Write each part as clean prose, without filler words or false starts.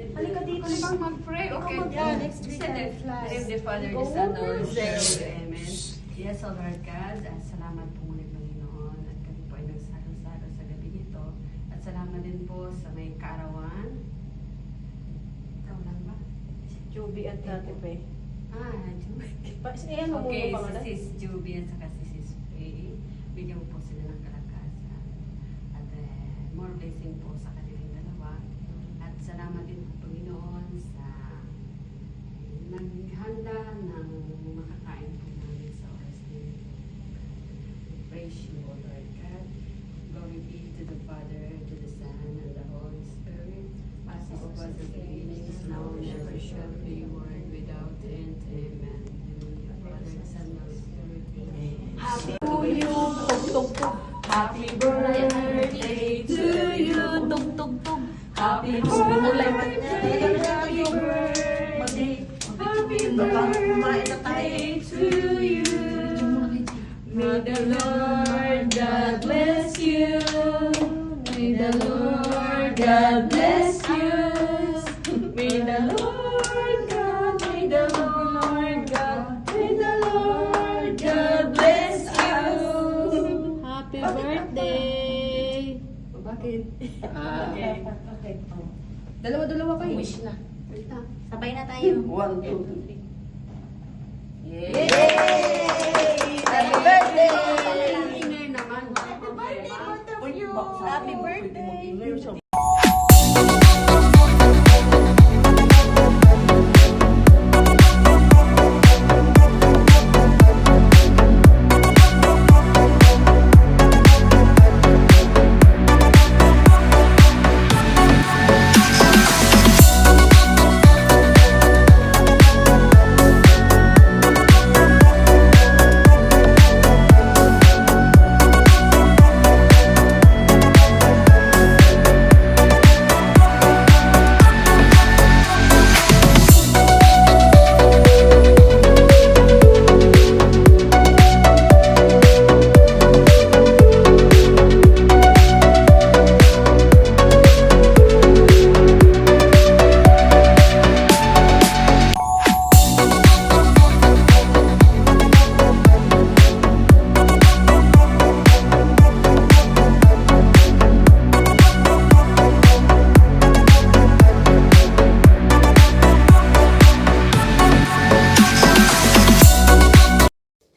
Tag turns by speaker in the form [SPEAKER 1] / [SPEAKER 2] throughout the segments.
[SPEAKER 1] Halika dito, halika mag-pray. Okay,
[SPEAKER 2] Yeah, next week
[SPEAKER 1] Send
[SPEAKER 2] I
[SPEAKER 1] it.
[SPEAKER 2] fly.
[SPEAKER 1] Name the Father, the Son, and the Holy Spirit. Amen. Yes, O Lord God, at salamat po muli Panginoon at kami po ay nagsalo-salo sa gabi nito. At salamat din po sa may kaarawan. Ikaw lang ba?
[SPEAKER 2] Joby at Ate Pe.
[SPEAKER 1] Juby.
[SPEAKER 2] Ayan,
[SPEAKER 1] Okay,
[SPEAKER 2] pa nga
[SPEAKER 1] si Sis Juby at saka si Sis Faye. Bigyan mo po sila ng kalakasan. At more blessing po sa kanilang dalawa. At salamat din po Panginoon sa naghanda ng makakain po namin sa oras din. Praise you, O Lord God. Glory be to the Father, to the Son, and the Holy Spirit. As it was in the beginning, is now, and ever shall be, world without end. Amen. Father, Son, Holy Spirit. Amen. Happy to you, tug tug tug. Happy birthday to you, tug tug tug. Happy birthday, happy birthday, happy birthday to you. May the Lord God bless you. May the Lord God bless you. May the Lord God, may the Lord God, may the Lord God bless you.
[SPEAKER 2] Happy birthday!
[SPEAKER 1] Bakit?
[SPEAKER 2] Okay.
[SPEAKER 1] Okay. Dalawa-dalawa kayo.
[SPEAKER 2] Wish na.
[SPEAKER 1] Wait na.
[SPEAKER 2] Sabay na tayo.
[SPEAKER 1] 1, 2, 3.
[SPEAKER 2] Yay!
[SPEAKER 1] Happy birthday! Ingay naman. Happy birthday!
[SPEAKER 2] Happy birthday!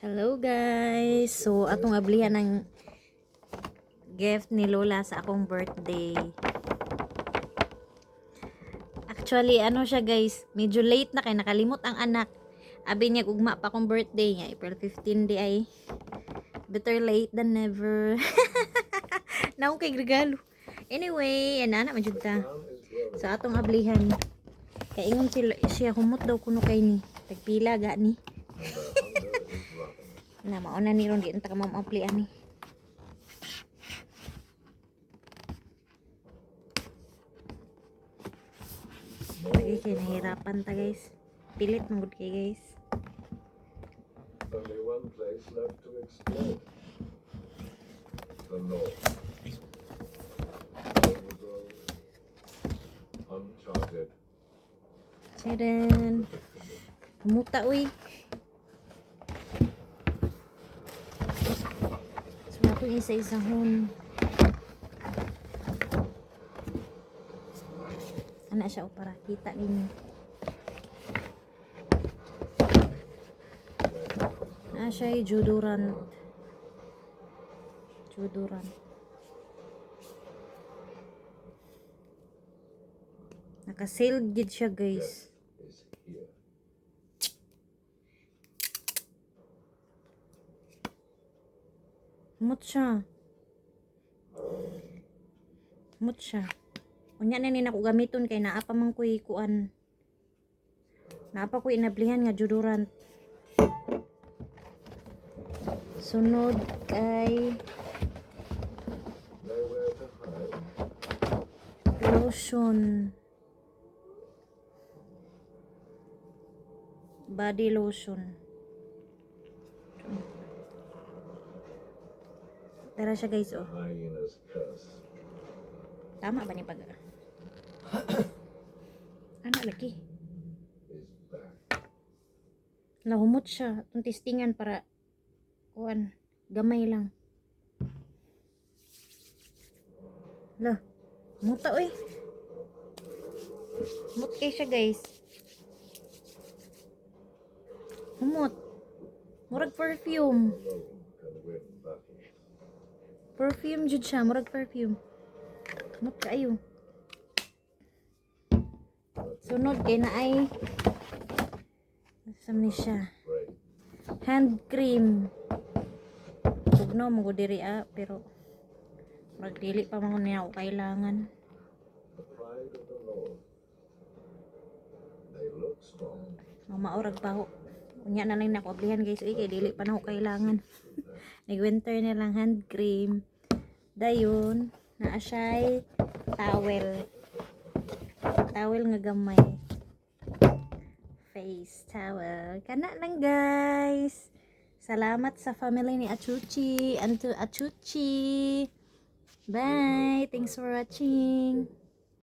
[SPEAKER 2] Hello guys! So, atong ablihan ng gift ni Lola sa akong birthday. Actually, ano siya guys, medyo late na kay nakalimot ang anak. Abi niya ugma pa akong birthday nga, April 15 di ay. Better late than never. Naong kay regalo. Anyway, ana na majud ta. Sa atong ablihan. Kay ingon siya humot daw kuno kay ni. Tagpila ga ni. Na mauna ni ron di enta ka mamapli ani. Lagi kay nahirapan ta guys. Pilit mangud kay guys.
[SPEAKER 3] Only one place left to explore. The North. Overgrown. Uncharted.
[SPEAKER 2] Charan. Muta uy. So ako isa-isahon. Ana siya o para kita ninyo. Siya ay Judurant. Naka-sealed gid siya guys.
[SPEAKER 3] Is here.
[SPEAKER 2] Mut siya. Unya na ni nako gamiton kay naa pa man ko'y kuan. Naa pa ko'y inablihan nga Judurant. Sunod kay
[SPEAKER 3] Nowhere to hide.
[SPEAKER 2] lotion. Body lotion. Tara siya guys oh.
[SPEAKER 3] Hyena's curse.
[SPEAKER 2] Tama ba ni pag lagi.
[SPEAKER 3] is back.
[SPEAKER 2] Nahumot siya. Itong testingan para kuan, gamay lang. Lah, muta oy. Humot kay siya guys. Humot. Murag perfume.
[SPEAKER 3] Kind of weird back.
[SPEAKER 2] Perfume jud siya, murag perfume. Humot kaayo. Sunod kay na ay saan ni siya?
[SPEAKER 3] Great.
[SPEAKER 2] Hand cream. Tugno mo ko diri pero murag dili pa man niya ako kailangan.
[SPEAKER 3] The pride of the Lord. They look strong.
[SPEAKER 2] Maurag pa ho. Unya na lang nako ablihan guys, kay dili pa na ako kailangan. Nag-winter na lang hand cream. Dayon, naa siya'y towel. Towel nga gamay. Face towel. Kana lang guys. Salamat sa family ni Achuchi. Anto Achuchi. Bye. Thanks for watching.